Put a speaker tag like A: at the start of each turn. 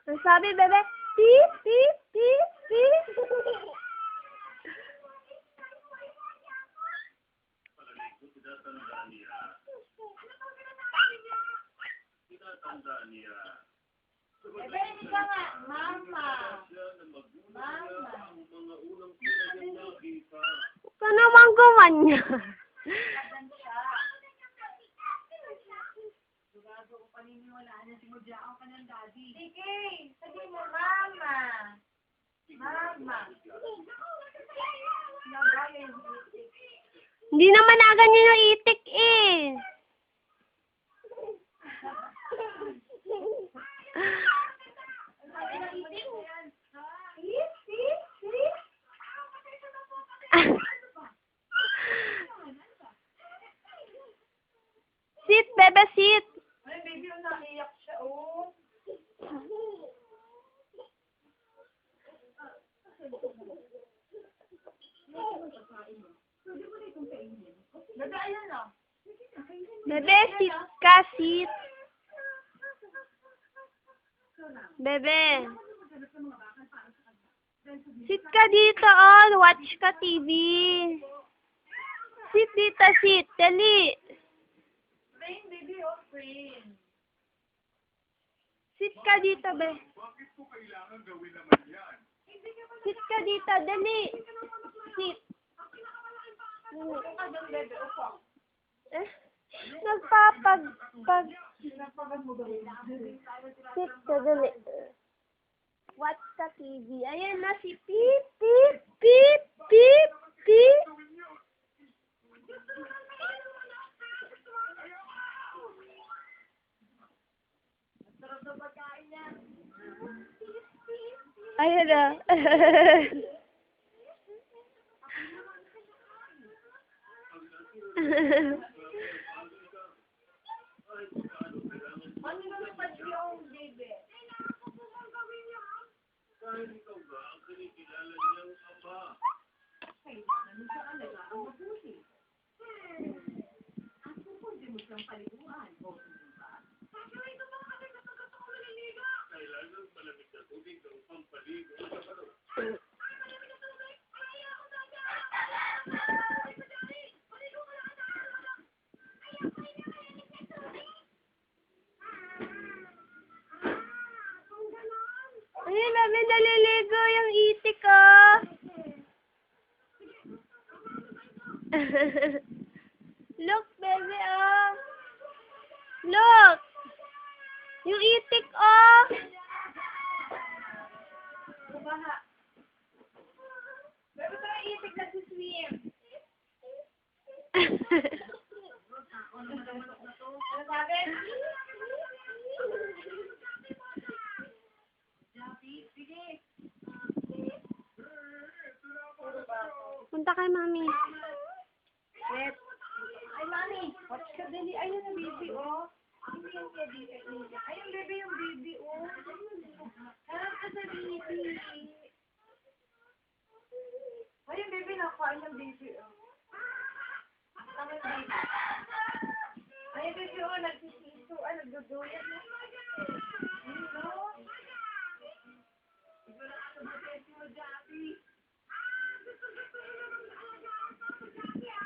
A: Ang sabi, bebe? Beep, beep, beep, beep.
B: Bebe, hindi ka nga. Mama. Mama.
A: Ito naman gumanya.
B: Paniniwalaan na simudyaan ka ng daddy. Sige, sabi mo, mama. Mama.
A: Hindi naman na ganyan yung itik eh. Sit, bebe, sit.
B: Ay, baby, naiyak siya, oh. Bebe, ayan na.
A: Bebe, sit ka, sit. Bebe. Sit ka dito, oh. Watch ka TV. Sit dito, sit. Dali.
B: Baby, oh, friend.
A: Sit ka dito, be.
C: Bakit ko kailangan gawin naman yan?
A: Sit ka dito, dali. Sit. Eh, nagpapag... Sit ka, dali. Watch ka TV. Ayan na si Pip, Pip, Pip, Pip, Pip. Ayan na.
B: Ano naman pa yung baby?
C: Dahil ikaw ba ang kinikilala niyang ama?
B: Kailangan sa alaga ang mabuti. At kung di mo siyang paliguan, o hindi ba? Ito ba kasi katagkat ako naliliga?
C: Kailangan malamig na tubig ang pampaligo sa balon.
A: Ayun, namin naliligo yung itik, oh. Look, baby, oh. Look. Yung itik, oh.
B: Kumaha. Pero ito yung itik na si swim. Ano sabi? Sige.
A: Punta kay mami.
B: Wait. Ay, mami. Watch ka, dali. Ayun ang baby, oh. Hindi yung baby. Ayun, baby, yung baby, oh. Harap ka sa baby. Ayun, baby, nakain yung baby, oh. Ang baby. Ayun, baby, oh. Nagsisiso. Ay, nagduduyat.